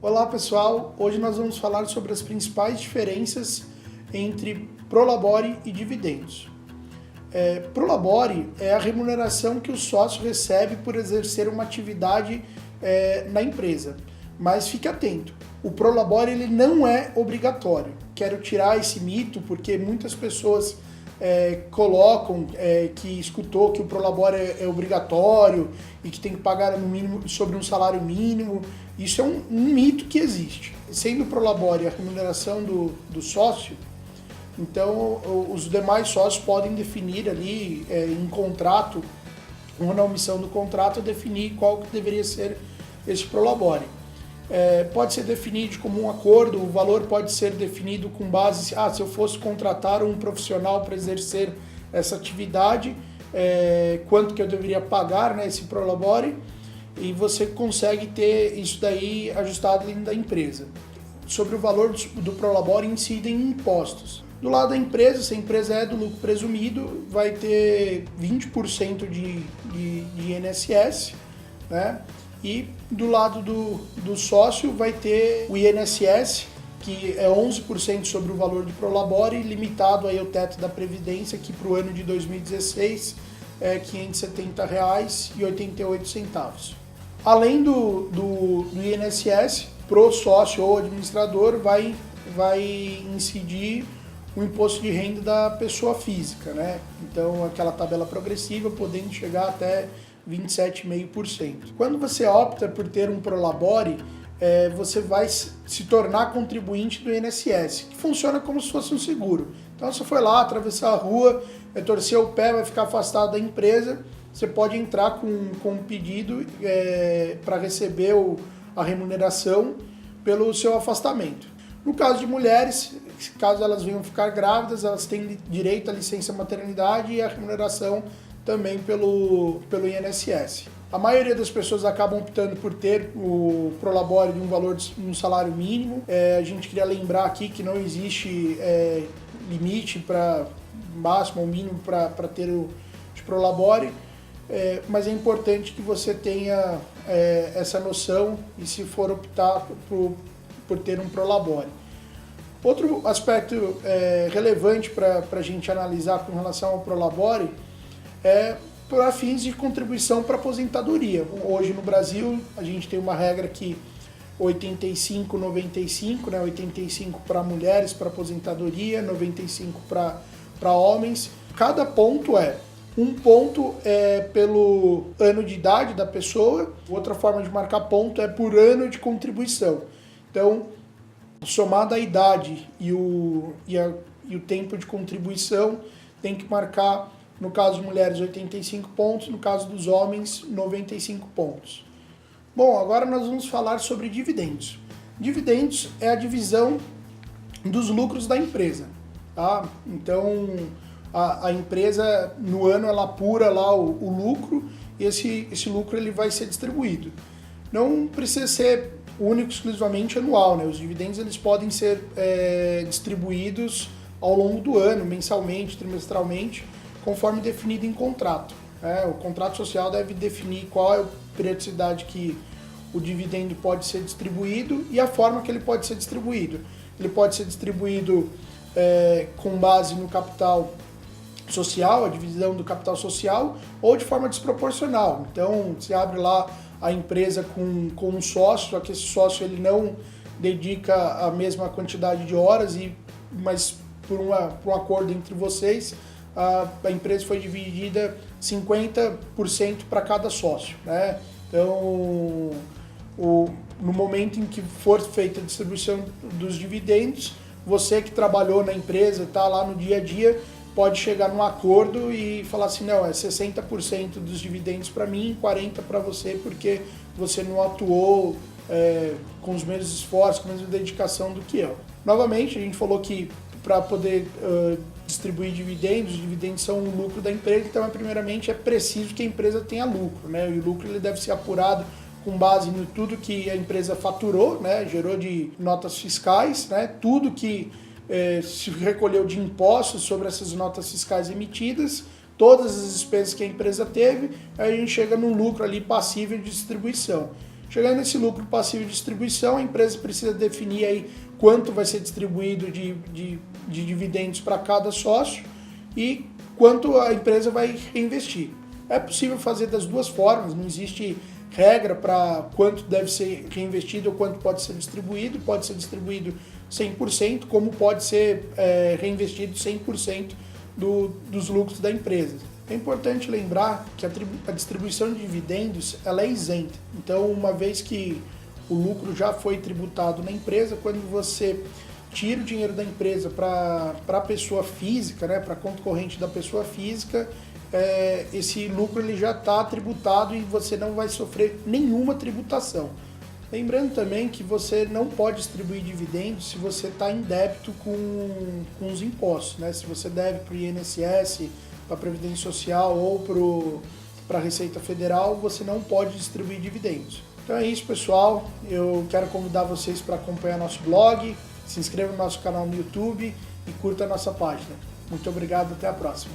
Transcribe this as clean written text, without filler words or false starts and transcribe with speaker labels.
Speaker 1: Olá pessoal, hoje nós vamos falar sobre as principais diferenças entre Prolabore e dividendos. Prolabore é a remuneração que o sócio recebe por exercer uma atividade na empresa, mas fique atento, o Prolabore ele não é obrigatório. Quero tirar esse mito porque muitas pessoas colocam que escutou que o Prolabore é obrigatório e que tem que pagar no mínimo sobre um salário mínimo. Isso é um mito que existe. Sendo o Prolabore a remuneração do sócio, então os demais sócios podem definir ali em contrato, ou na omissão do contrato, definir qual que deveria ser esse Prolabore. Pode ser definido como um acordo, o valor pode ser definido com base, se eu fosse contratar um profissional para exercer essa atividade, quanto que eu deveria pagar, né, esse Prolabore, e você consegue ter isso daí ajustado dentro da empresa. Sobre o valor do Prolabore incidem impostos. Do lado da empresa, se a empresa é do lucro presumido, vai ter 20% de INSS, né? E do lado do sócio vai ter o INSS, que é 11% sobre o valor do Prolabore, limitado aí ao teto da Previdência, que para o ano de 2016 é R$ 570,88. Além do INSS, para o sócio ou administrador vai incidir o imposto de renda da pessoa física, né? Então aquela tabela progressiva podendo chegar até 27,5%. Quando você opta por ter um Prolabore, você vai se tornar contribuinte do INSS, que funciona como se fosse um seguro. Então você foi lá, atravessar a rua, torcer o pé, vai ficar afastado da empresa, você pode entrar com um pedido para receber a remuneração pelo seu afastamento. No caso de mulheres, caso elas venham ficar grávidas, elas têm direito à licença maternidade e a remuneração também pelo INSS. A maioria das pessoas acabam optando por ter o Prolabore de um valor de um salário mínimo. A gente queria lembrar aqui que não existe limite para máximo ou mínimo para ter o Prolabore, mas é importante que você tenha essa noção e se for optar por ter um Prolabore. Outro aspecto relevante para a gente analisar com relação ao Prolabore para fins de contribuição para aposentadoria. Hoje no Brasil a gente tem uma regra que 85-95, né? 85 para mulheres para aposentadoria, 95 para homens. Cada ponto um ponto pelo ano de idade da pessoa, outra forma de marcar ponto é por ano de contribuição. Então, somada a idade e o tempo de contribuição, tem que marcar, no caso de mulheres, 85 pontos, no caso dos homens, 95 pontos. Bom, agora nós vamos falar sobre dividendos. Dividendos é a divisão dos lucros da empresa, tá? Então, a empresa, no ano, ela apura lá o lucro e esse lucro ele vai ser distribuído. Não precisa ser único, exclusivamente anual, né? Os dividendos eles podem ser distribuídos ao longo do ano, mensalmente, trimestralmente, conforme definido em contrato. O contrato social deve definir qual é a periodicidade que o dividendo pode ser distribuído e a forma que ele pode ser distribuído. Ele pode ser distribuído com base no capital social, a divisão do capital social, ou de forma desproporcional. Então, se abre lá a empresa com um sócio, só que esse sócio ele não dedica a mesma quantidade de horas, mas por um acordo entre vocês, a empresa foi dividida 50% para cada sócio, né? Então, no momento em que for feita a distribuição dos dividendos, você que trabalhou na empresa, está lá no dia a dia, pode chegar num acordo e falar assim, não, 60% dos dividendos para mim, 40% para você, porque você não atuou com os mesmos esforços, com a mesma dedicação do que eu. Novamente, a gente falou que para poder distribuir dividendos, os dividendos são o lucro da empresa, então primeiramente é preciso que a empresa tenha lucro, né? E o lucro ele deve ser apurado com base em tudo que a empresa faturou, né? Gerou de notas fiscais, né? Tudo que se recolheu de impostos sobre essas notas fiscais emitidas, todas as despesas que a empresa teve, aí a gente chega num lucro ali passível de distribuição. Chegando nesse lucro passivo de distribuição, a empresa precisa definir aí quanto vai ser distribuído de dividendos para cada sócio e quanto a empresa vai reinvestir. É possível fazer das duas formas, não existe regra para quanto deve ser reinvestido ou quanto pode ser distribuído 100%, como pode ser reinvestido 100% dos lucros da empresa. É importante lembrar que a distribuição de dividendos ela é isenta. Então, uma vez que o lucro já foi tributado na empresa, quando você tira o dinheiro da empresa para a pessoa física, né, para a conta corrente da pessoa física, esse lucro ele já está tributado e você não vai sofrer nenhuma tributação. Lembrando também que você não pode distribuir dividendos se você está em débito com os impostos, né? Se você deve para o INSS, para a Previdência Social ou para a Receita Federal, você não pode distribuir dividendos. Então é isso, pessoal. Eu quero convidar vocês para acompanhar nosso blog, se inscreva no nosso canal no YouTube e curta a nossa página. Muito obrigado, até a próxima.